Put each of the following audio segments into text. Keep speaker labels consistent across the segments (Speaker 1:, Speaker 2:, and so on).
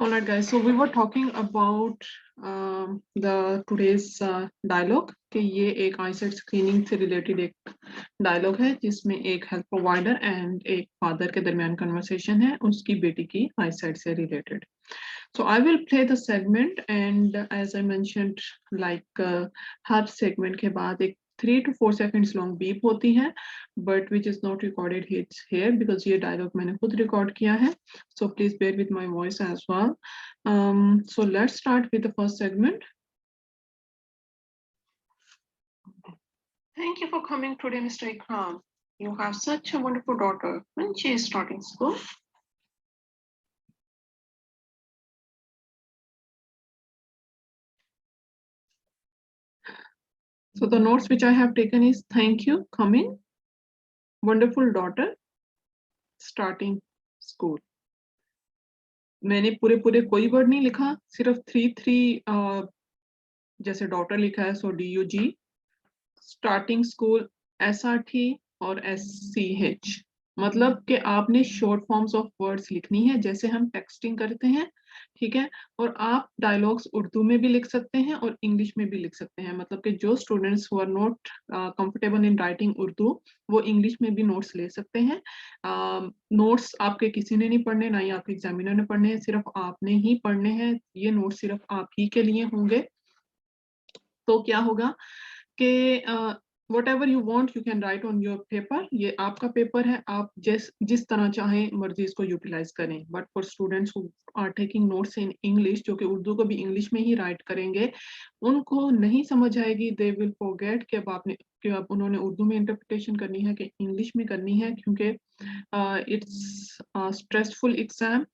Speaker 1: All right, guys. So we were talking about the today's dialogue कि ये एक आईसेट screening से रिलेटेड एक डायलॉग है जिसमें एक हेल्थ प्रोवाइडर एंड एक फादर के दरमियान कन्वर्सेशन है उसकी बेटी की आईसेट से related. So I will play the segment and as I mentioned like her segment के बाद एक 3 to 4 seconds long beep होती है but which is not recorded here because ये dialogue मैंने खुद record किया है. So please bear with my voice as well. So let's start with the first segment. Thank you for coming today, Mr. Ikram. You have such a wonderful daughter. When she is starting school? So the notes which I have taken is thank you, coming, wonderful daughter, starting school. मैंने पूरे कोई word नहीं लिखा, सिर्फ 3 जैसे daughter लिखा है, so DUG, starting school SRT और SCH. मतलब कि आपने शॉर्ट फॉर्म्स ऑफ वर्ड्स लिखनी है जैसे हम टेक्सटिंग करते हैं, ठीक है. और आप डायलॉग्स उर्दू में भी लिख सकते हैं और इंग्लिश में भी लिख सकते हैं. मतलब कि जो students who are not comfortable in writing Urdu वो इंग्लिश में भी नोट्स ले सकते हैं. नोट्स आपके किसी ने नहीं पढ़ने, ना ही आपके एग्जामिनर ने पढ़ने हैं, सिर्फ आपने ही पढ़ने हैं. ये नोट्स सिर्फ आप ही के लिए होंगे. तो क्या होगा कि whatever you want you can write on your paper. ये आपका पेपर है, आप जिस तरह चाहें मर्जी इसको यूटिलाइज करें. But for students who are taking notes in English, जो कि उर्दू को भी इंग्लिश में ही राइट करेंगे, उनको नहीं समझ आएगी. दे विल फॉरगेट कि अब उन्होंने उर्दू में इंटरप्रिटेशन करनी है कि इंग्लिश में करनी है, क्योंकि इट्स स्ट्रेसफुल एग्जाम.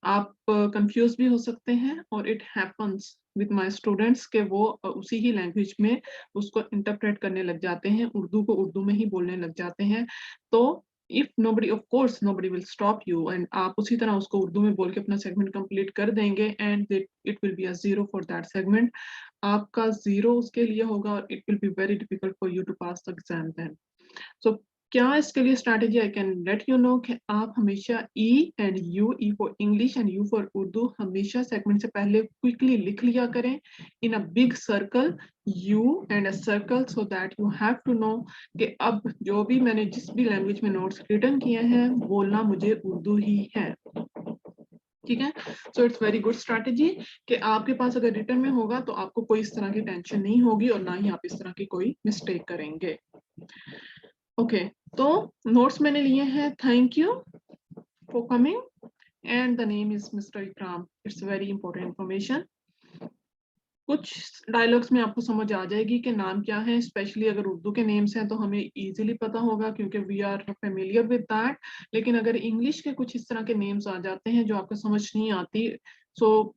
Speaker 1: आप कंफ्यूज भी हो सकते हैं और it happens with my students के वो उसी ही लैंग्वेज में उसको इंटरप्रेट करने लग जाते हैं, उर्दू को उर्दू में ही बोलने लग जाते हैं. तो if nobody, of course nobody will stop you and आप उसी तरह उसको उर्दू में बोल के अपना सेगमेंट कंप्लीट कर देंगे and it will be a 0 for that segment. आपका 0 उसके लिए होगा और it will be very difficult for you to pass the exam then. So क्या इसके लिए strategy I can let you know कि आप हमेशा E and U, E for English and U for Urdu, हमेशा सेगमेंट से पहले क्विकली लिख लिया करें in a big circle, U and a circle, so that you have to know कि अब जो भी मैंने जिस भी लैंग्वेज में नोट्स रिटर्न किए हैं बोलना मुझे उर्दू ही है. ठीक है. So it's very good strategy कि आपके पास अगर रिटर्न में होगा तो आपको कोई इस तरह की टेंशन नहीं होगी और ना ही आप इस तरह की कोई मिस्टेक करेंगे. ओके, तो नोट्स मैंने लिए हैं. Thank you for coming and the name is mister Ikram. It's very important information. कुछ डायलॉग्स में आपको समझ आ जाएगी कि नाम क्या है, स्पेशली अगर उर्दू के नेम्स हैं तो हमें इजीली पता होगा क्योंकि we are familiar with that. लेकिन अगर इंग्लिश के कुछ इस तरह के नेम्स आ जाते हैं जो आपको समझ नहीं आती, सो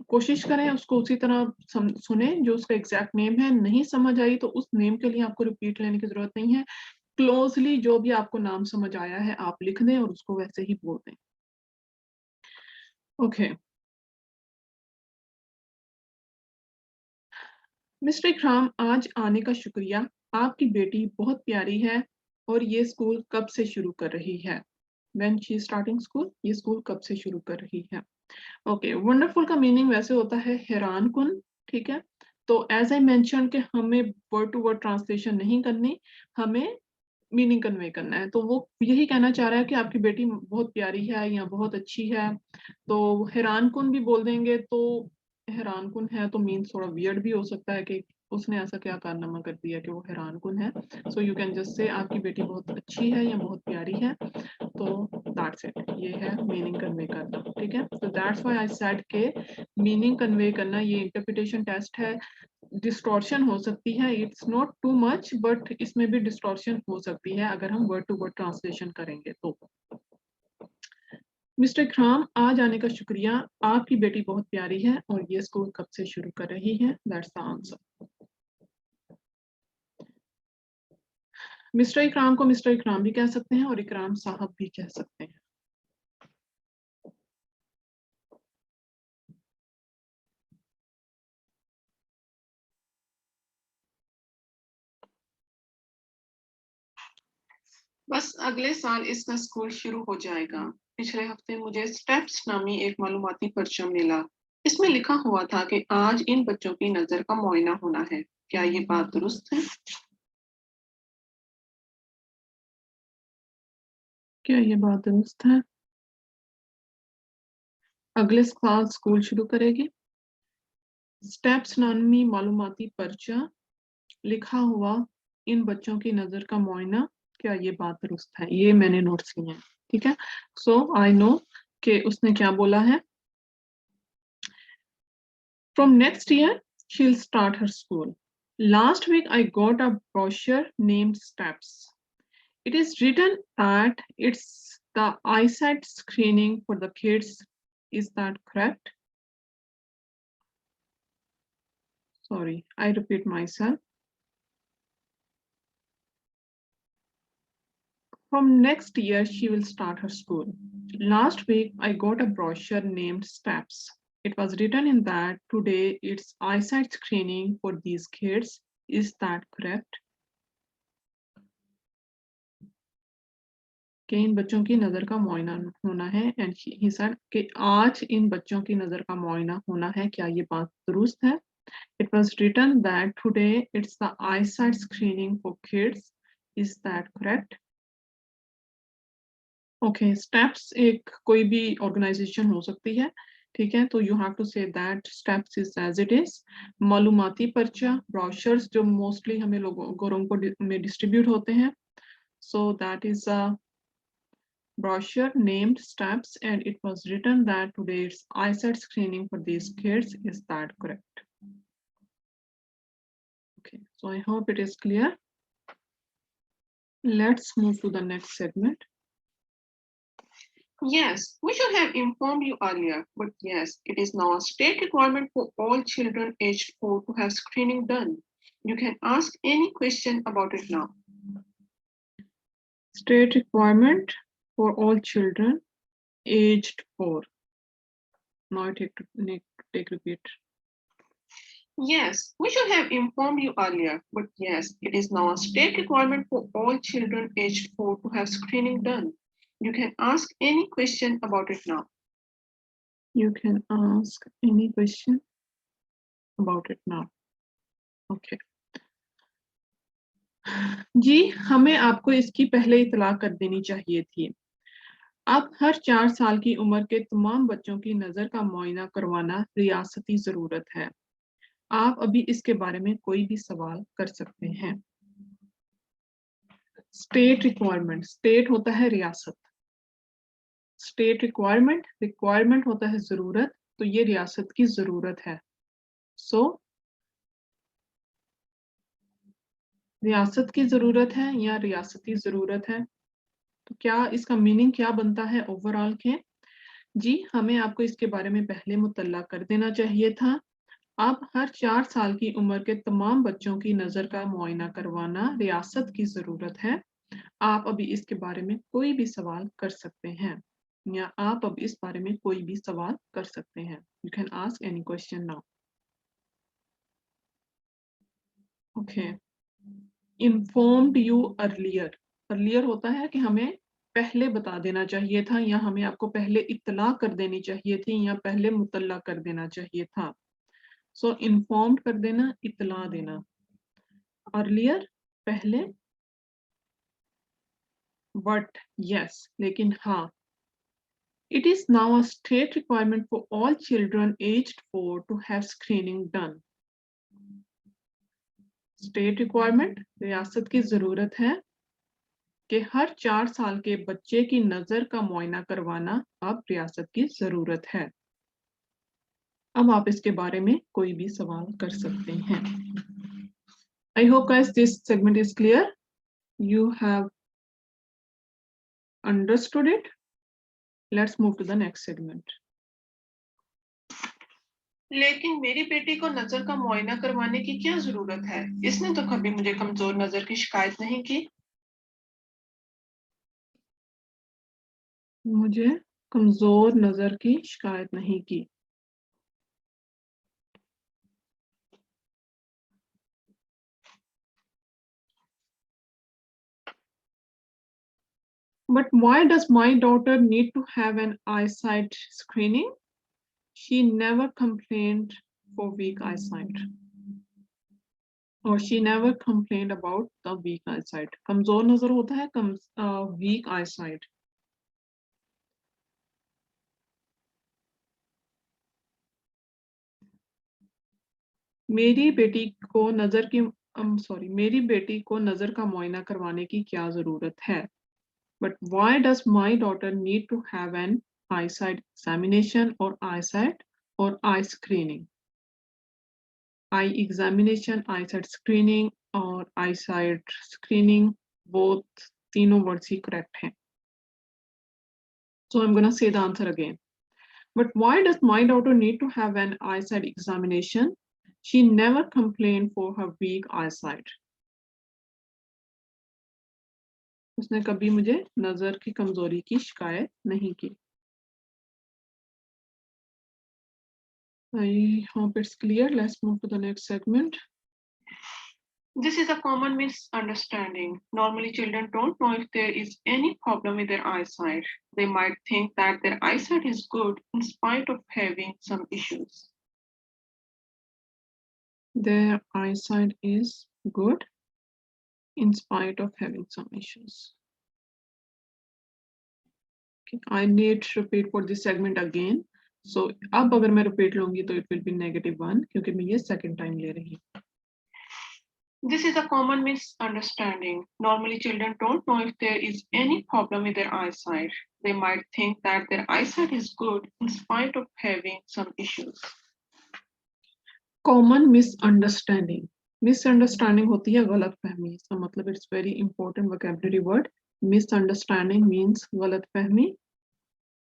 Speaker 1: कोशिश करें उसको उसी तरह सुने जो उसका एग्जैक्ट नेम है. नहीं समझ आई तो उस नेम के लिए आपको रिपीट लेने की जरूरत नहीं है. क्लोजली जो भी आपको नाम समझ आया है आप लिख दें और उसको वैसे ही बोल दें. ओके. मिस्टर इकराम, आज आने का शुक्रिया. आपकी बेटी बहुत प्यारी है और ये स्कूल कब से शुरू कर रही है? When she is starting school, ये स्कूल कब से शुरू कर रही है? ओके, वंडरफुल का मीनिंग वैसे होता है हैरान कुन. ठीक है. तो एज आई मेंशन कि हमें वर्ड टू वर्ड ट्रांसलेशन नहीं करनी, हमें मीनिंग कन्वे करना है. तो वो यही कहना चाह रहा है कि आपकी बेटी बहुत प्यारी है या बहुत अच्छी है. तो हैरान कुन भी बोल देंगे तो हैरान कुन है तो मीन्स थोड़ा वियर्ड भी हो सकता है कि उसने ऐसा क्या कारनामा कर दिया कि वो हैरान कुन है. So you can just say आपकी बेटी बहुत अच्छी है या बहुत प्यारी है. तो दैट्स इट. ये है मीनिंग कन्वे करना. ठीक है. तो दैट्स व्हाई आई सेड के मीनिंग कन्वे करना ये इंटरप्रिटेशन टेस्ट है. डिस्टॉर्शन हो सकती है, it's not too much but इसमें भी डिस्टॉर्शन हो सकती है अगर हम वर्ड टू वर्ड ट्रांसलेशन करेंगे तो. मिस्टर इकराम, आज आने का शुक्रिया. आपकी बेटी बहुत प्यारी है और ये स्कूल कब से शुरू कर रही है? That's the answer. मिस्टर इकराम को मिस्टर इकराम भी कह सकते हैं और इकराम साहब भी कह सकते हैं. बस अगले साल इसका स्कूल शुरू हो जाएगा. पिछले हफ्ते मुझे स्टेप्स नामी एक मालूमाती पर्चा मिला। इसमें लिखा हुआ था कि आज इन बच्चों की नजर का मुआयना होना है। क्या ये बात दुरुस्त है? क्या ये बात दुरुस्त है? अगले साल स्कूल शुरू करेगी। स्टेप्स नामी मालूमाती पर्चा लिखा हुआ इन बच्चों की नजर का मुआयना, क्या ये बात दुरुस्त है? ये मैंने नोट्स किए हैं, ठीक है। सो आई नो कि उसने क्या बोला है। From next year she'll start her school. Last week I got a brochure named Steps. It is written that it's the eyesight screening for the kids. Is that correct? Sorry, I repeat myself. From next year, she will start her school. Last week, I got a brochure named Steps. It was written in that today it's eyesight screening for these kids. Is that correct? कि इन बच्चों की नजर का मुआयना होना है and he said कि आज इन बच्चों की नजर का मुआयना होना है। क्या ये बात दुरुस्त है? It was written that today it's the eyesight screening for kids. Is that correct? Okay, steps एक कोई भी ऑर्गेनाइजेशन हो सकती है, ठीक है। तो you have to say that steps is as it is. मालूमाती पर्चा ब्रोशर्स जो मोस्टली हमें लोगों को में डिस्ट्रीब्यूट होते हैं, so that is a brochure named Steps, and it was written that today's eyesight screening for these kids. Is that correct? Okay, so I hope it is clear. Let's move to the next segment. Yes, we should have informed you earlier, but yes, it is now a state requirement for all children aged 4 to have screening done. You can ask any question about it now. State requirement for all children aged 4. Now I take repeat. Yes, we should have informed you earlier, but yes, it is now a state requirement for all children aged 4 to have screening done. You can ask any question about it now. You can ask any question about it now. Okay. जी, हमें आपको इसकी पहले इतला कर देनी चाहिए थी। अब हर 4 साल की उम्र के तमाम बच्चों की नजर का मुआयना करवाना रियासती जरूरत है। आप अभी इसके बारे में कोई भी सवाल कर सकते हैं। स्टेट रिक्वायरमेंट, स्टेट होता है रियासत, स्टेट रिक्वायरमेंट होता है जरूरत, तो ये रियासत की जरूरत है। सो रियासत की जरूरत है या रियासती जरूरत है, तो क्या इसका मीनिंग क्या बनता है ओवरऑल के? जी, हमें आपको इसके बारे में पहले मुतल्ला कर देना चाहिए था। अब हर 4 साल की उम्र के तमाम बच्चों की नजर का मुआयना करवाना रियासत की जरूरत है। आप अभी इसके बारे में कोई भी सवाल कर सकते हैं, या आप अब इस बारे में कोई भी सवाल कर सकते हैं। You can ask any question now. Okay, informed you earlier, earlier होता है कि हमें पहले बता देना चाहिए था, या हमें आपको पहले इत्तला कर देनी चाहिए थी, या पहले मुतल्ला कर देना चाहिए था। सो इन्फॉर्म्ड कर देना, इत्तला देना। अर्लियर पहले, बट यस लेकिन हाँ। It is now a state requirement for all children aged 4 to have screening done. State requirement, रियासत की जरूरत है कि हर 4 साल के बच्चे की नजर का मुआयना करवाना अब रियासत की जरूरत है। अब आप इसके बारे में कोई भी सवाल कर सकते हैं। I hope guys this segment is clear. You have understood it. Let's move to the next segment. लेकिन मेरी बेटी को नजर का मुआयना करवाने की क्या जरूरत है? इसने तो कभी मुझे कमजोर नजर की शिकायत नहीं की। मुझे कमजोर नजर की शिकायत नहीं की। But why does my daughter need to have an eyesight screening? She never complained for weak eyesight. Or she never complained about the weak eyesight. कमजोर नजर होता है, weak eyesight. मेरी बेटी को नजर का मुआयना करवाने की क्या जरूरत है? But why does my daughter need to have an eyesight examination or eyesight or eye screening? Eye examination, eyesight screening और eyesight screening, both तीनों words ही correct हैं. So I'm gonna say the answer again. But why does my daughter need to have an eyesight examination? She never complained for her weak eyesight. उसने कभी मुझे नजर की कमजोरी की शिकायत नहीं की. I hope it's clear. Let's move to the next segment. This is a common misunderstanding. Normally, children don't know if there is any problem with their eyesight. They might think that their eyesight is good in spite of having some issues. Their eyesight is good in spite of having some issues. Okay, I need to repeat for this segment again. So, अब अगर मैं repeat लूँगी तो it will be -1 क्योंकि मैं ये second time ले रही हूँ. This is a common misunderstanding. Normally, children don't know if there is any problem with their eyesight. They might think that their eyesight is good in spite of having some issues. Common misunderstanding. Misunderstanding होती है गलतफहमी. इसका मतलब it's very important vocabulary word. Misunderstanding means गलतफहमी.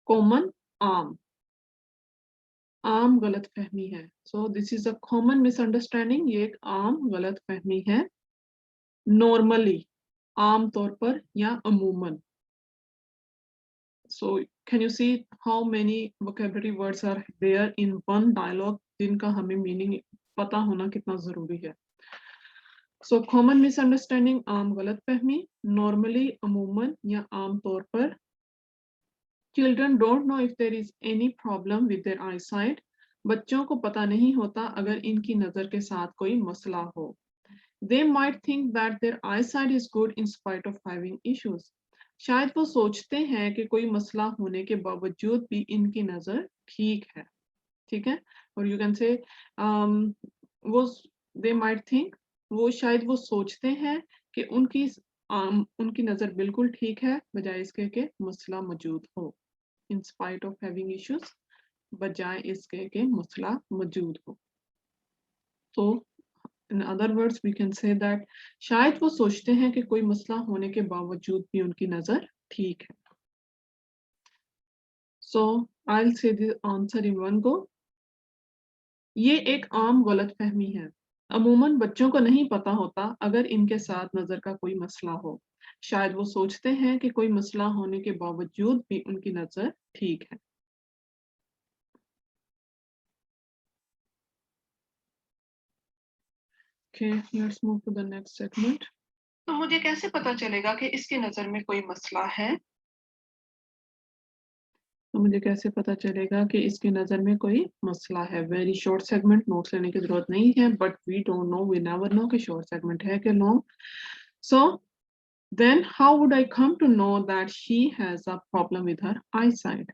Speaker 1: Common, आम गलतफहमी है. So this is a common misunderstanding. ये एक आम गलतफहमी है. Normally, आम तौर पर या अमूमन. So can you see how many vocabulary words are there in one dialogue जिनका हमें meaning पता होना कितना जरूरी है. So common misunderstanding आम गलतफहमी, normally अमूमन या आम तौर पर. Children don't know if there is any problem with their eyesight. बच्चों को पता नहीं होता अगर इनकी नजर के साथ कोई मसला हो. They might think that their eyesight is good in spite of having issues. शायद वो सोचते हैं कि कोई मसला होने के बावजूद भी इनकी नजर ठीक है. ठीक है? और you can say they might think, वो शायद वो सोचते हैं कि उनकी नजर बिल्कुल ठीक है बजाय इसके कि मसला मौजूद हो. In spite of having issues, बजाय इसके कि मसला मौजूद हो. So in other words, we can say that शायद वो सोचते हैं कि कोई मसला होने के बावजूद भी उनकी नजर ठीक है. So I'll say the answer in one go. ये एक आम गलतफहमी है. अमूमन बच्चों को नहीं पता होता अगर इनके साथ नजर का कोई मसला हो. शायद वो सोचते हैं कि कोई मसला होने के बावजूद भी उनकी नजर ठीक है. Okay, let's move to the next segment. तो मुझे कैसे पता चलेगा कि इसकी नजर में कोई मसला है? तो मुझे कैसे पता चलेगा कि इसकी नजर में कोई मसला है? Very short segment, notes लेने की जरूरत नहीं है, but we don't know, we never know कि short segment है कि long. So then how would I come to know that she has a problem with her eyesight?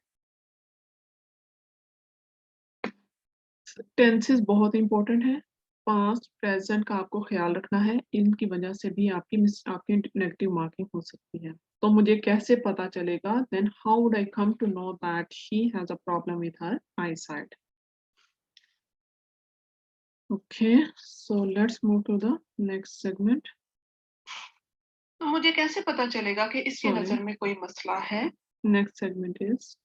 Speaker 1: Tenses बहुत important है. Past, present का आपको ख्याल रखना है. इनकी वजह से भी आपकी नेगेटिव मार्किंग हो सकती है. तो मुझे कैसे पता चलेगा? Then how would I come to know that she has a problem with her eyesight? Okay, so let's move to the next segment. तो मुझे कैसे पता चलेगा कि इसकी नजर में कोई मसला है? Next segment is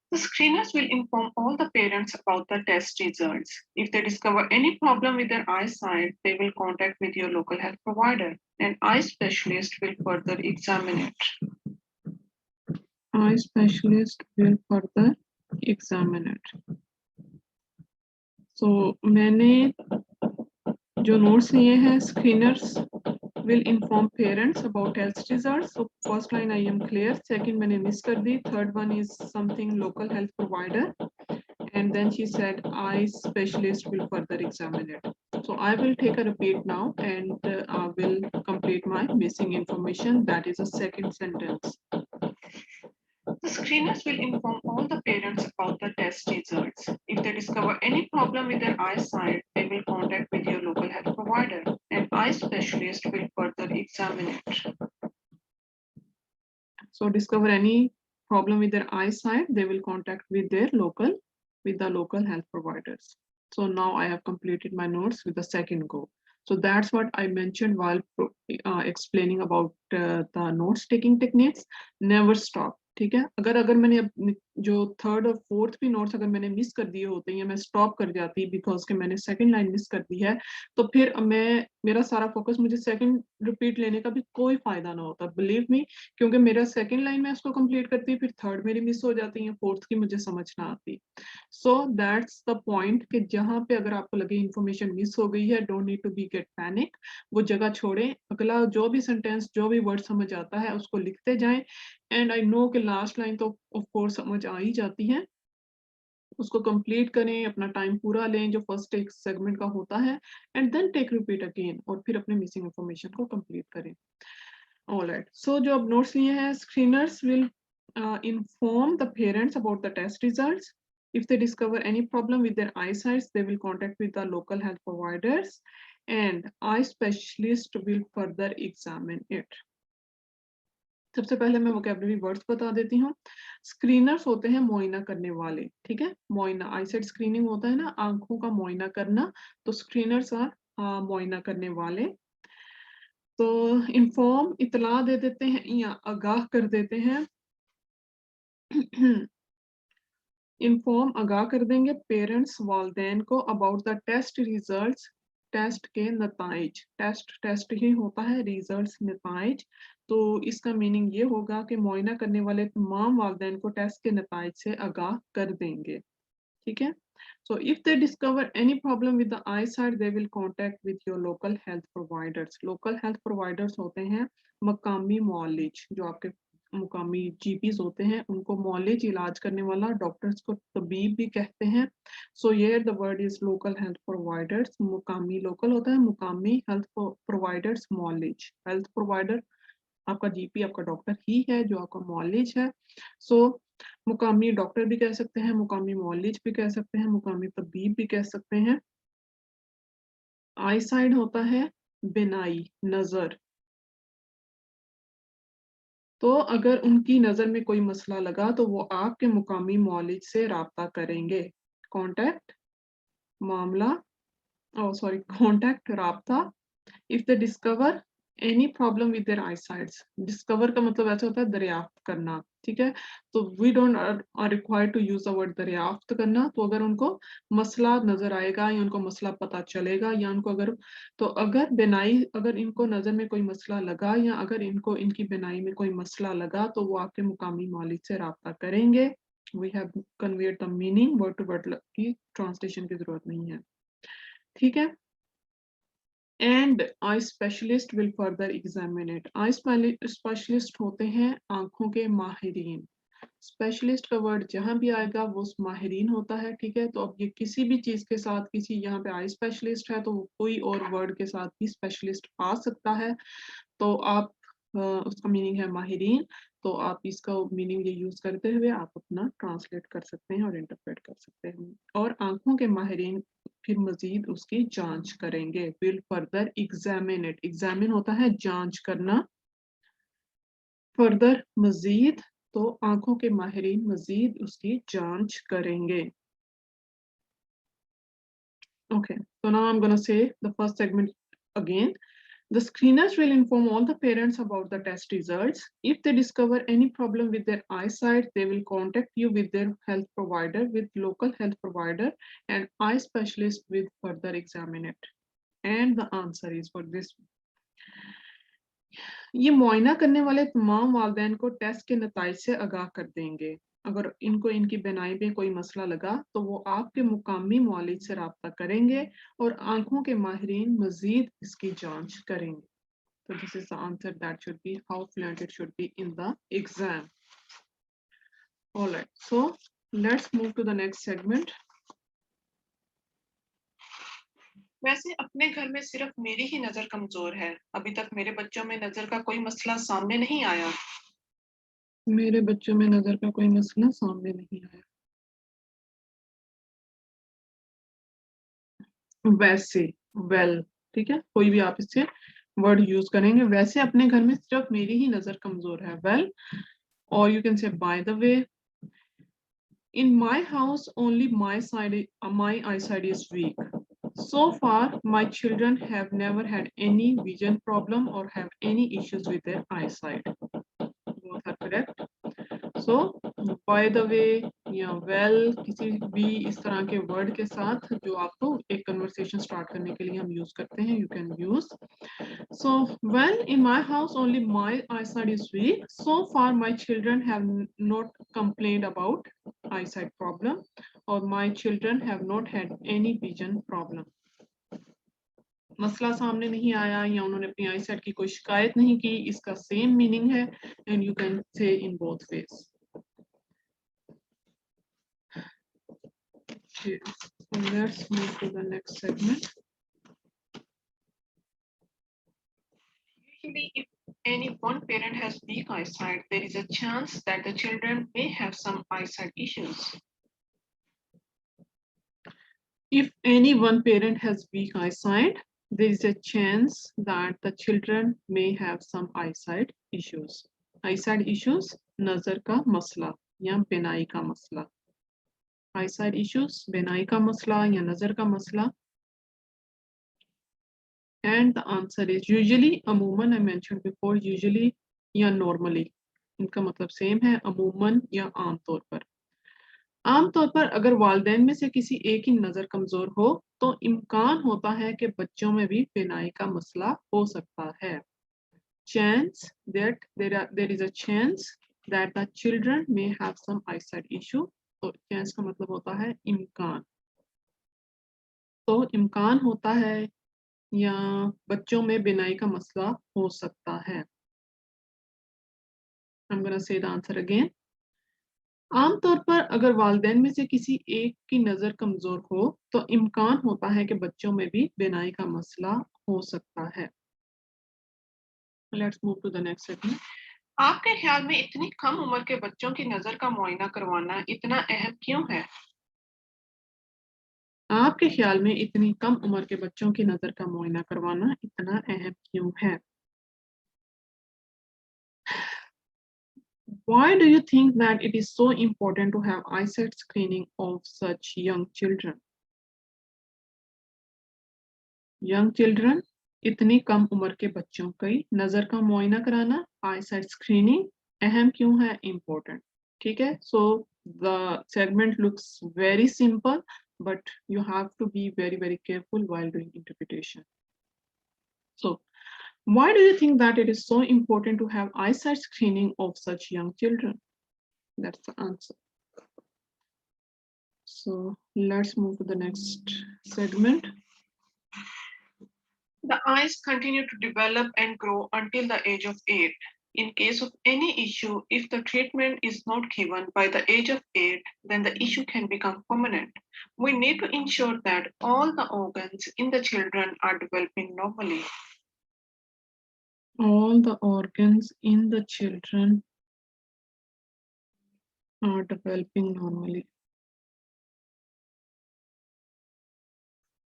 Speaker 1: the screeners will inform all the parents about the test results. If they discover any problem with their eyesight, they will contact with your local health provider. An eye specialist will further examine it. Eye specialist will further examine it. So मैंने जो notes लिए हैं screeners will inform parents about test results. So first line I am clear, second मैंने miss कर दी, third one is something local health provider, and then she said eye specialist will further examine it. So I will take a repeat now, and I will complete my missing information. That is a second sentence. The screeners will inform all the parents about the test results. If they discover any problem with their eyesight, they will contact with your local health provider. An eye specialist will further examine it. So discover any problem with their eyesight, they will contact with the local health providers. So now I have completed my notes with the second go. So that's what I mentioned while explaining about the notes taking techniques. Never stop. ठीक है, अगर मैंने जो third और fourth भी notes अगर मैंने miss कर दिए होते हैं या मैं स्टॉप कर जाती बिकॉज के मैंने सेकंड लाइन मिस कर दी है, तो फिर मेरा सारा फोकस मुझे सेकंड रिपीट लेने का भी कोई फायदा ना होता, बिलीव मी, क्योंकि मेरा सेकंड लाइन में उसको कंप्लीट करती है, फिर थर्ड मेरी मिस हो जाती है, फोर्थ की मुझे समझ ना आती. सो दैट्स द पॉइंट कि जहां पे अगर आपको लगे इन्फॉर्मेशन मिस हो गई है, don't need to be get panic, वो जगह छोड़ें, अगला जो भी सेंटेंस जो भी वर्ड समझ आता है उसको लिखते जाएं. एंड आई नो कि लास्ट लाइन तो ऑफ कोर्स समझ आ ही जाती है, उसको कंप्लीट करें, अपना टाइम पूरा लें जो फर्स्ट एक सेगमेंट का होता है, and then take repeat again और फिर अपने मिसिंग इंफॉर्मेशन को कंप्लीट करें. ऑलराइट, सो जो अब नोट्स लिए हैं, screeners will inform the parents about the test results. If they discover any problem with their eyesight, they will contact with the local health providers, and eye specialist will further examine it. सबसे पहले मैं vocabulary words बता देती हूँ. Screeners होते हैं मुआयना करने वाले, ठीक है, मुआयना, आईसाइट स्क्रीनिंग होता है ना, आंखों का मुआयना करना, तो स्क्रीनर्स आर मुआयना करने वाले. तो इन्फॉर्म इतला दे देते हैं या आगाह कर देते हैं. इन्फॉर्म आगाह कर देंगे पेरेंट्स वालदैन को about the test results, test के नताइज, टेस्ट ही होता है, रिजल्ट्स नताइज, तो इसका मीनिंग ये होगा कि मुआयना करने वाले तमाम वालदैन को टेस्ट के नताइज से आगाह कर देंगे. ठीक है, so if they discover any problem with the eyesight, they will contact with your local health providers. local health providers होते हैं मकामी मुआलिज, जो आपके मुकामी जीपीज होते हैं, उनको मुआलिज, इलाज करने वाला, डॉक्टर्स को तबीब भी कहते हैं. सो here the word is local health providers. मुकामी लोकल होता है, मुकामी हेल्थ प्रोवाइडर्स मुआलिज. हेल्थ प्रोवाइडर आपका जीपी, आपका डॉक्टर ही है जो आपका मुआलिज है. सो मुकामी डॉक्टर भी कह सकते हैं, मुकामी मुआलिज भी कह सकते हैं, मुकामी तबीब भी कह सकते हैं. आई साइड होता है बिनाई, नजर. तो अगर उनकी नजर में कोई मसला लगा तो वो आपके मुकामी मुआलिज से राब्ता करेंगे. कॉन्टैक्ट, मामला, सॉरी, कॉन्टैक्ट, राब्ता. If they discover any problem with their eyesights, discover का मतलब ऐसा होता है दरियाफ्त करना, ठीक है, तो we don't are required to use the word दरियाफ्त करना. तो अगर उनको मसला नजर आएगा या उनको मसला पता चलेगा या उनको अगर बिनाई, अगर इनको नजर में कोई मसला लगा या अगर इनको इनकी बिनाई में कोई मसला लगा तो वो आपके मुकामी मालिक से राब्ता करेंगे. We have conveyed the meaning, word to word की ट्रांसलेशन की जरूरत नहीं है. ठीक है, and eye specialist will further examine it. eye specialist होते हैं आंखों के माहिरीन. स्पेशलिस्ट का वर्ड जहां भी आएगा वो माहिरीन होता है, ठीक है. तो अब ये किसी भी चीज के साथ, किसी यहाँ पे आई स्पेशलिस्ट है तो कोई और वर्ड के साथ भी स्पेशलिस्ट आ सकता है, तो आप उसका मीनिंग है माहिरीन, तो आप इसका मीनिंग ये यूज करते हुए आप अपना ट्रांसलेट कर सकते हैं और इंटरप्रेट कर सकते हैं. और आंखों के माहिरीन फिर मजीद उसकी जांच करेंगे. Will further examine it. Examine होता है जांच करना, फर्दर मजीद, तो आंखों के माहिरीन मजीद उसकी जांच करेंगे. Okay, so now I'm gonna say the first segment again. The screeners will inform all the parents about the test results. If they discover any problem with their eyesight, they will contact you with their health provider, with local health provider, and eye specialist will further examine it. And the answer is for this. ये मुआयना करने वाले तमाम वालिदैन को test के नताइज से आगाह कर देंगे. अगर इनको इनकी बिनाई में कोई मसला लगा तो वो आपके मुकामी मुआलिज से राब्ता करेंगे और आंखों के माहिरीन मजीद इसकी जांच करेंगे. So this is the answer that should be how fluent it should be in the exam. All right, so let's move to the next segment. वैसे अपने घर में सिर्फ मेरी ही नजर कमजोर है, अभी तक मेरे बच्चों में नजर का कोई मसला सामने नहीं आया। मेरे बच्चों में नजर का कोई मसला सामने नहीं आया। वैसे, वेल, ठीक है, कोई भी आप इससे वर्ड यूज करेंगे। वैसे अपने घर में सिर्फ मेरी ही नजर कमजोर है, वेल, और you can say by the way, in my house only my eyesight is weak. So far my children have never had any vision problem or have any issues with their eyesight. Both are correct. So by the way या well किसी भी इस तरह के word के साथ जो आपको एक कन्वर्सेशन स्टार्ट करने के लिए हम यूज करते हैं, you can use. So well, in my house only my eyesight is weak. So far my children have not complained about eyesight problem or my children have not had any vision problem. मसला सामने नहीं आया या उन्होंने अपनी eyesight की कोई शिकायत नहीं की, इसका सेम मीनिंग है and you can say in both ways. Let's move to the next segment. Usually, if any one parent has weak eyesight, there is a chance that the children may have some eyesight issues. If any one parent has weak eyesight, there is a chance that the children may have some eyesight issues. Eyesight issues, नजर का मसला या बिनाई का मसला. Eyesight issues, बिनाई का मसला या नजर का मसला. And the answer is usually, अमूमन I mentioned before, usually या normally. इनका मतलब सेम है, अमूमन या आमतौर पर. आमतौर पर अगर वालिदैन में से किसी एक ही नजर कमजोर हो तो इम्कान होता है कि बच्चों में भी बिनाई का मसला हो सकता है. Chance that there is a chance that the children may have some eyesight issue. तो chance का मतलब होता है इम्कान. तो इम्कान होता है या बच्चों में बिनाई का मसला हो सकता है. I'm gonna say the answer again. आमतौर पर अगर वालिदैन में से किसी एक की नजर कमजोर हो तो इम्कान होता है कि बच्चों में भी बिनाई का मसला हो सकता है. Let's move to the next segment. आपके ख्याल में इतनी कम उम्र के बच्चों की नजर का मुआयना करवाना इतना अहम क्यों है? आपके ख्याल में इतनी कम उम्र के बच्चों की नजर का मुआयना करवाना इतना अहम क्यों है? Why do you think that it is so important to have eyesight screening of such young children? Young children, इतनी कम उम्र के बच्चों की नजर का मुआयना कराना, eyesight screening, अहम क्यों है? Important. ठीक है? So the segment looks very simple, but you have to be very careful while doing interpretation. So why do you think that it is so important to have eyesight screening of such young children? That's the answer. So let's move to the next segment. The eyes continue to develop and grow until the age of 8. In case of any issue, if the treatment is not given by the age of 8, then the issue can become permanent. We need to ensure that all the organs in the children are developing normally. All the organs in the children are developing normally.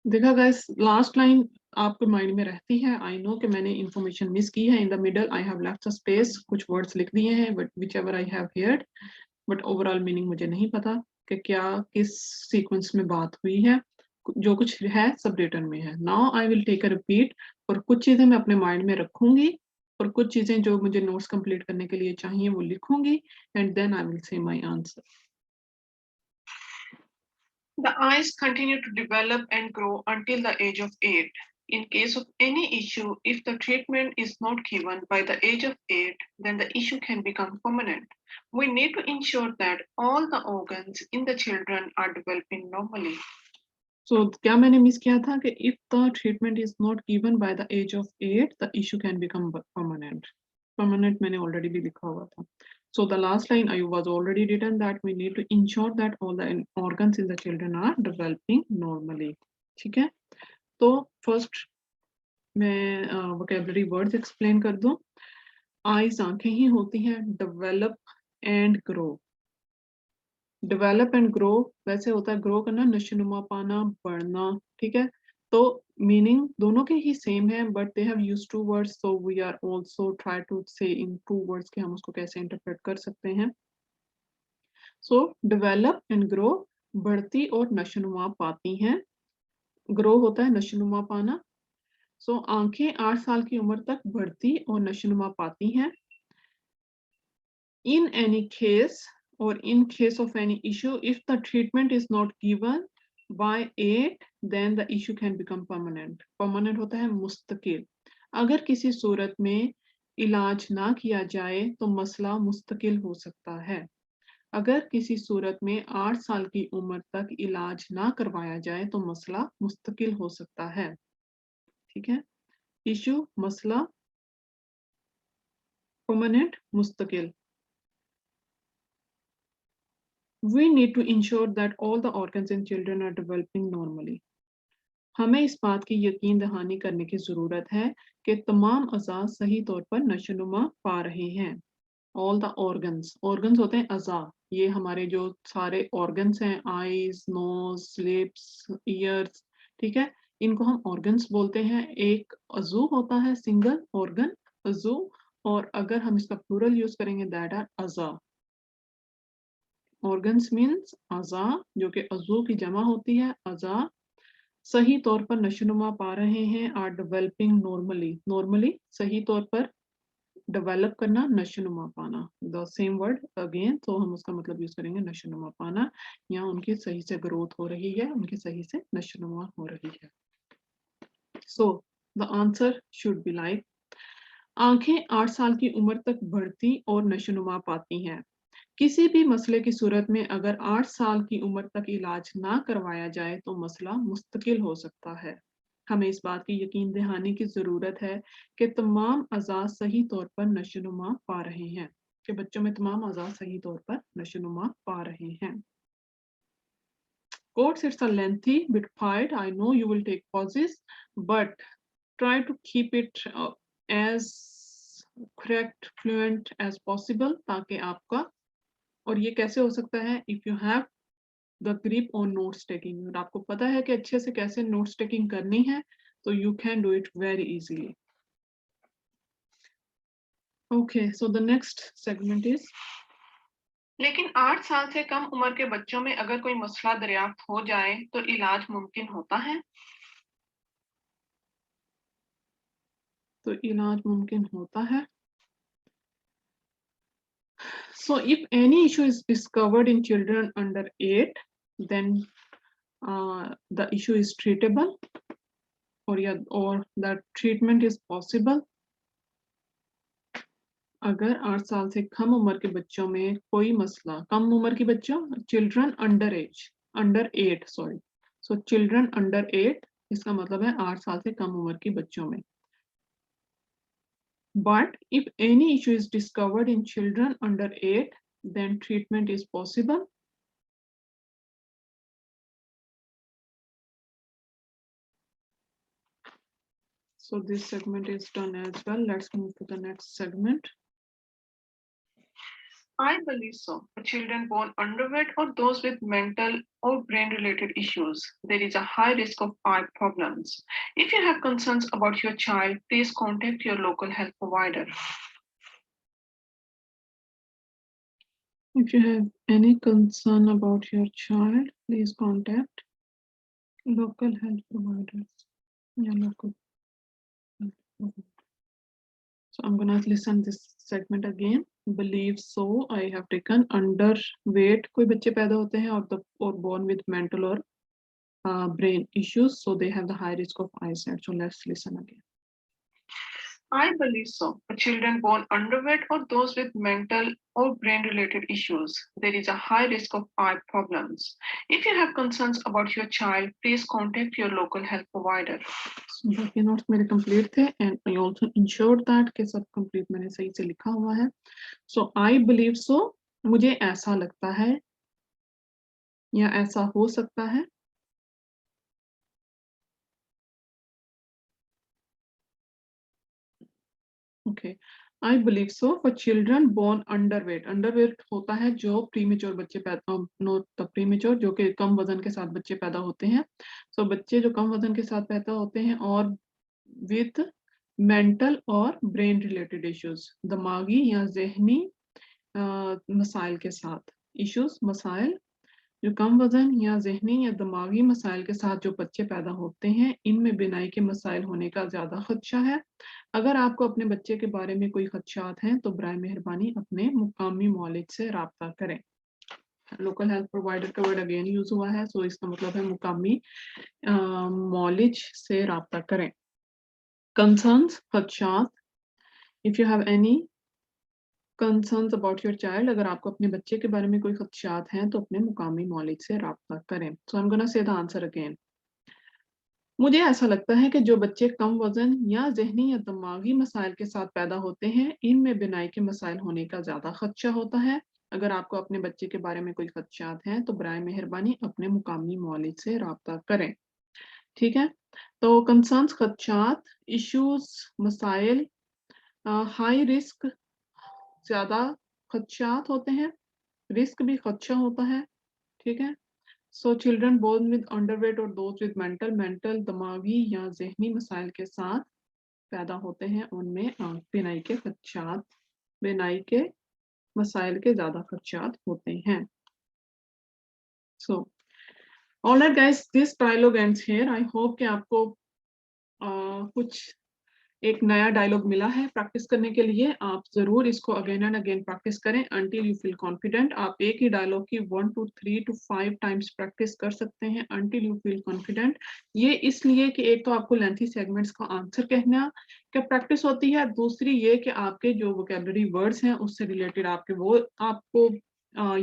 Speaker 1: देखा guys, last line आपके mind में रहती है. I know कि मैंने information miss की है. In the middle I have left a space, कुछ वर्ड्स लिख दिए हैं but which ever I have heard, but overall meaning मुझे नहीं पता कि क्या किस सीक्वेंस में बात हुई है. जो कुछ है सब रिटर्न में है. Now I will take a repeat, और कुछ चीजें मैं अपने माइंड में रखूंगी और कुछ चीजें जो मुझे नोट्स कंप्लीट करने के लिए चाहिए वो लिखूंगी and then I will say my answer. The eyes continue to develop and grow until the age of 8. In case of any issue, if the treatment is not given by the age of 8, then the issue can become permanent. We need to ensure that all the organs in the children are developing normally. So क्या मैंने miss किया था कि if the treatment is not given by the age of 8, the issue can become permanent. Permanent मैंने already भी लिखा हुआ था. So the last line I was already written that we need to ensure that all the organs in the children are developing normally. ठीक है? तो first मैं vocabulary words explain कर दूं. Eyes आंखें ही होती हैं. Develop and grow. Develop and grow वैसे होता है ग्रो करना, नशोनुमा पाना, बढ़ना, ठीक है. तो मीनिंग दोनों के ही सेम है but they have used two words, so we are also try to say in two words के हम उसको कैसे इंटरप्रेट कर सकते हैं. सो डेवलप एंड ग्रो बढ़ती और नशोनुमा पाती हैं. ग्रो होता है नशोनुमा पाना. सो आंखें 8 साल की उम्र तक बढ़ती और नशोनुमा पाती हैं. In any case or in case of any issue, if the treatment is not given by 8, then the issue can become permanent. Permanent होता है मुस्तकिल. अगर किसी सूरत में इलाज ना किया जाए तो मसला मुस्तकिल हो सकता है. अगर किसी सूरत में 8 साल की उम्र तक इलाज ना करवाया जाए तो मसला मुस्तकिल हो सकता है. ठीक है. इशू मसला, परमानेंट मुस्तकिल. We need to ensure that all the organs in children are developing normally. हमें इस बात की यकीन दहानी करने की जरूरत है कि तमाम अज़ा सही तौर पर नशोनुमा पा रहे हैं. All the organs, organs होते हैं अज़ा. ये हमारे जो सारे organs हैं, eyes, nose, lips, ears, ठीक है, इनको हम organs बोलते हैं. एक अज़ू होता है सिंगल organ, अज़ू, और अगर हम इसका plural यूज करेंगे that are Azha. Organs means अज़ा, जो कि अज़ू की जमा होती है, अज़ा सही तौर पर नशोनुमा पा रहे हैं. आर डेवलपिंग नॉर्मली, नॉर्मली सही तौर पर डेवलप करना, नशोनुमा पाना, द सेम वर्ड अगेन. तो हम उसका मतलब यूज करेंगे नशोनुमा पाना, या उनकी सही से ग्रोथ हो रही है, उनकी सही से नशोनुमा हो रही है. So the answer should be like, आंखें 8 साल की उम्र तक बढ़ती और नशोनुमा पाती हैं. किसी भी मसले की सूरत में अगर 8 साल की उम्र तक इलाज ना करवाया जाए तो मसला मुस्तकिल हो सकता है. हमें इस बात की यकीन दहानी की जरूरत है कि तमाम अज़ा सही तौर पर नशोनुमा पा रहे हैं, कि बच्चों में तमाम अज़ा सही तौर पर नशोनुमा पा रहे हैं. Quotes, it's a lengthy bit part. I know you will take pauses, but try to keep it as correct, fluent as possible, ताकि आपका, और ये कैसे हो सकता है, if you have the grip on notes taking, और आपको पता है कि अच्छे से कैसे notes taking करनी है, तो you can do it very easily. Okay, so the next segment is, लेकिन 8 साल से कम उम्र के बच्चों में अगर कोई मसला दरियाफ्त हो जाए तो इलाज मुमकिन होता है. तो इलाज मुमकिन होता है. So if any issue is discovered in children under 8, then the issue is treatable, or the treatment is possible. अगर 8 साल से कम उम्र के बच्चों में कोई मसला, कम उम्र के बच्चों, children under as, under 8, sorry, so children under 8, इसका मतलब है 8 साल से कम उम्र के बच्चों में. But if any issue is discovered in children under 8, then treatment is possible. So this segment is done as well. Let's move to the next segment. I believe so. For children born underweight or those with mental or brain-related issues, there is a high risk of eye problems. If you have concerns about your child, please contact your local health provider. If you have any concern about your child, please contact local health providers. Yeah, local health providers. So I'm gonna listen this segment again. Believe so. I have taken underweight. कोई बच्चे पैदा होते हैं और born with mental or brain issues, so they have the high risk of eyesight. So let's listen again. I believe so. For children born underweight or those with mental or brain-related issues, there is a high risk of eye problems. If you have concerns about your child, please contact your local health provider. So बाकी notes मेरे complete थे and I also ensured that कि सब complete मैंने सही से लिखा हुआ है. So I believe so. मुझे ऐसा लगता है या ऐसा हो सकता है. Okay. I believe so. For children born underweight, underweight होता है जो प्रीमेच्योर बच्चे पैदा नो प्रीमेच्योर जो कि कम वजन के साथ बच्चे पैदा होते हैं. So बच्चे जो कम वजन के साथ पैदा होते हैं और with mental और brain related issues, दिमागी या ज़हनी मसाइल के साथ. issues मसाइल जो कम वजन या ज़हनी या दिमागी मसाइल के साथ जो बच्चे पैदा होते हैं, इनमें बिनाई के मसाइल होने का ज़्यादा खदशा है. अगर आपको अपने बच्चे के बारे में कोई खदशात हैं, तो बराए मेहरबानी अपने मुकामी मौलिद से राब्ता करें. लोकल हेल्थ प्रोवाइडर का वर्ड अगेन यूज़ हुआ है, सो इसका मतलब है मुकामी मौलिद से राब्ता करें. कंसर्न्स, खदशात. If you have any concerns about your child, अगर आपको अपने बच्चे के बारे में कोई खदशात हैं तो अपने मुकामी मौलिद से राब्ता करें. So I'm gonna say the answer again. मुझे ऐसा लगता है कि जो बच्चे कम वजन या ज़हनी या दिमागी मसाइल के साथ पैदा होते हैं, इनमें बिनाई के मसाइल होने का ज़्यादा खदशा होता है. अगर आपको अपने बच्चे के बारे में कोई खदशात हैं तो बराए मेहरबानी अपने मुकामी मौलिद से राब्ता करें. ठीक है, तो कंसर्न्स, खदशात, इश्यूज, मसाइल, हाई रिस्क ज़्यादा खदशात होते हैं, रिस्क भी खदशा होता है. ठीक है. So children born with underweight और दोज विद मेंटल दिमागी या ज़हनी मसाइल के साथ पैदा होते हैं, उनमें बिनाई के खदशात, बिनाई के मसाइल के ज़्यादा खदशात होते हैं. So alright guys, this dialogue ends here. I hope कि आपको कुछ एक नया डायलॉग मिला है प्रैक्टिस करने के लिए. आप जरूर इसको अगेन एंड अगेन प्रैक्टिस करें until you feel confident. आप एक ही डायलॉग की 1 to 3 to 5 टाइम्स प्रैक्टिस कर सकते हैं until you feel confident. ये इसलिए कि एक तो आपको लेंथी सेगमेंट्स का आंसर कहना क्या प्रैक्टिस होती है, दूसरी ये कि आपके जो वोकेबलरी वर्ड्स हैं उससे रिलेटेड आपके वो आपको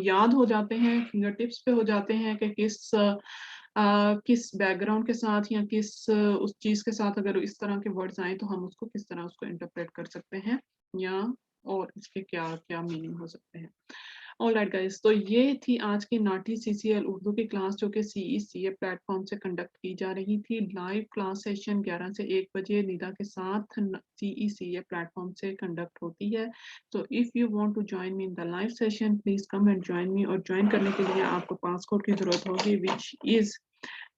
Speaker 1: याद हो जाते हैं, फिंगर टिप्स पे हो जाते हैं कि किस बैकग्राउंड के साथ या किस उस चीज के साथ अगर इस तरह के वर्ड्स आए तो हम उसको किस तरह उसको इंटरप्रेट कर सकते हैं या और इसके क्या क्या मीनिंग हो सकते हैं. ऑलराइट गाइस, तो ये थी आज की नाटी सीसीएल उर्दू की क्लास जो कि सीईसीए प्लेटफॉर्म से कंडक्ट की जा रही थी. लाइव क्लास सेशन 11 से 1 बजे निदा के साथ सीईसीए प्लेटफॉर्म से कंडक्ट होती है. तो if you want to join me in the live session, please come and join me. और ज्वाइन करने के लिए आपको पासकोड की जरूरत होगी which is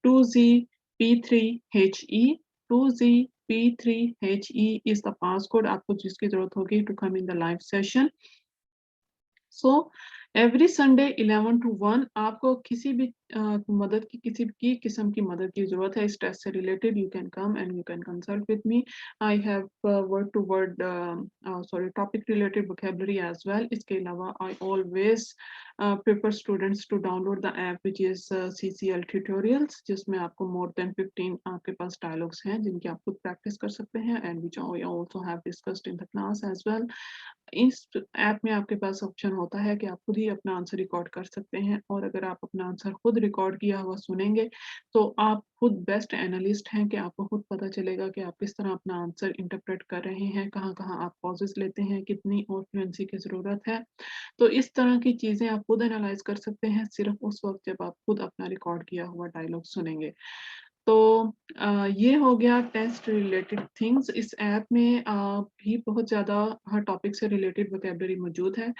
Speaker 1: 2ZP3HE. 2ZP3HE is the passcode आपको जिसकी जरूरत होगी to come in the live session. So every Sunday 11 to 1 आपको किसी भी मदद की किसी की किस्म की मदद की जरूरत है इस टेस्ट से related, you can come and you can consult with me. I have word to word topic related vocabulary as well. इसके अलावा I always prefer students to download the app which is CCL tutorials, जिसमें आपको more than 15 आपके पास dialogues हैं जिनकी आप खुद practice कर सकते हैं and which I also have discussed in the class as well. इस ऐप में आपके पास ऑप्शन होता है कि आप खुद ही अपना आंसर रिकॉर्ड कर सकते हैं और अगर आप अपना आंसर खुद रिकॉर्ड किया हुआ सुनेंगे तो आप खुद बेस्ट एनालिस्ट हैं कि आपको खुद पता चलेगा कि आप किस तरह अपना आंसर इंटरप्रेट कर रहे हैं, कहाँ-कहाँ आप पॉजेस लेते हैं, कितनी और फ्लुएंसी की ज़रूरत है. तो इस तरह की चीज़ें आप खुद एनालाइज कर सकते हैं सिर्फ उस वक्त जब आप खुद अपना रिकॉर्ड किया हुआ डायलॉग सुनेंगे. तो ये हो गया टेस्ट रिलेटेड थिंग्स. इस ऐप में भी बहुत ज़्यादा हर टॉपिक से रिलेटेड वोकेबलरी मौजूद है.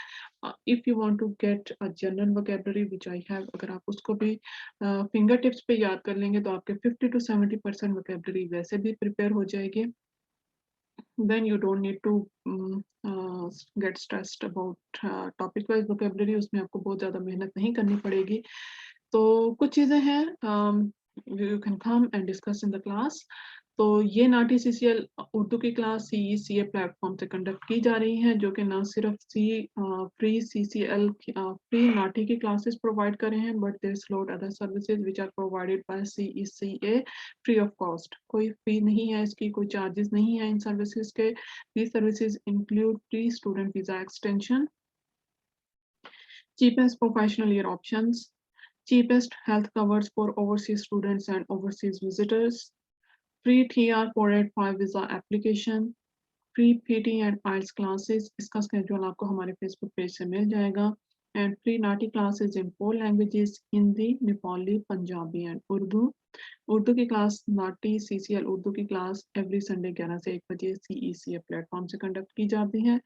Speaker 1: If you want to get a general vocabulary which I have, अगर आप उसको भी फिंगर टिप्स पे याद कर लेंगे तो आपके 50 to 70% वोकेबलरी वैसे भी प्रिपेयर हो जाएगी. Then you don't need to get stressed about topic wise vocabulary. उसमें आपको बहुत ज़्यादा मेहनत नहीं करनी पड़ेगी. तो कुछ चीज़ें हैं you can come and discuss in the class. तो ये नाटी सीसीएल उर्दू की क्लास CECA प्लेटफॉर्म से कंडक्ट की जा रही है, जो कि न सिर्फ फ्री CCL फ्री नाटी की क्लासेस प्रोवाइड कर रहे हैं, but there is lot other services which are provided by CECA free of cost. कोई फी नहीं है इसकी, कोई चार्जेस नहीं है इन सर्विसेज के। These services include pre student visa extension, cheapest professional year options, cheapest health covers for overseas students and overseas visitors, free TR-485 visa application, free PT and IELTS classes, इसका schedule आपको हमारे Facebook page से मिल जाएगा, and free Nati classes in 4 languages, Hindi, Nepali, Punjabi and Urdu. Urdu की class नाटी CCL Urdu की class every Sunday 11 से 1 बजे CECA platform से कंडक्ट की जाती है।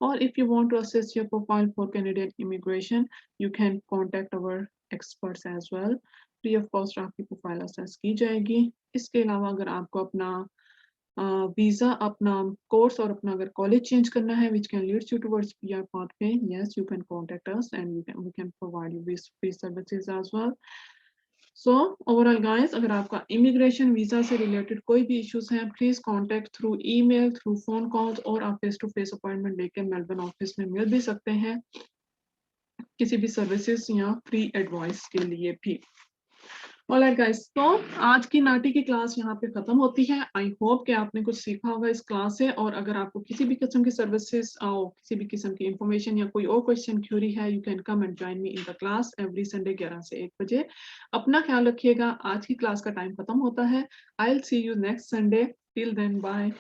Speaker 1: और if you want to assess your profile for Canadian immigration, you can contact our experts as well. Free of cost आपकी प्रोफाइल असेस की जाएगी। इसके अलावा अगर आपको अपना वीजा, अपना कोर्स और अपना अगर कॉलेज चेंज करना है which can lead you towards PR pathway, yes you can contact us and we can provide you with free services as well. So overall guys, अगर आपका इमिग्रेशन वीजा से related कोई भी इश्यूज हैं, please contact through email, through phone calls, और आप face to face appointment लेके Melbourne office में मिल भी सकते हैं किसी भी सर्विसेज या फ्री एडवाइस के लिए भी। ऑलराइट गाइस, तो आज की नाटी की क्लास यहाँ पे खत्म होती है। आई होप कि आपने कुछ सीखा होगा इस क्लास से, और अगर आपको किसी भी किस्म की सर्विसेज किसी भी किस्म की इंफॉर्मेशन या कोई और क्वेश्चन क्यूरी है, you can come and join me in the class every Sunday 11 से 1 बजे। अपना ख्याल रखिएगा। आज की क्लास का टाइम खत्म होता है। I will see you next Sunday. Till then bye.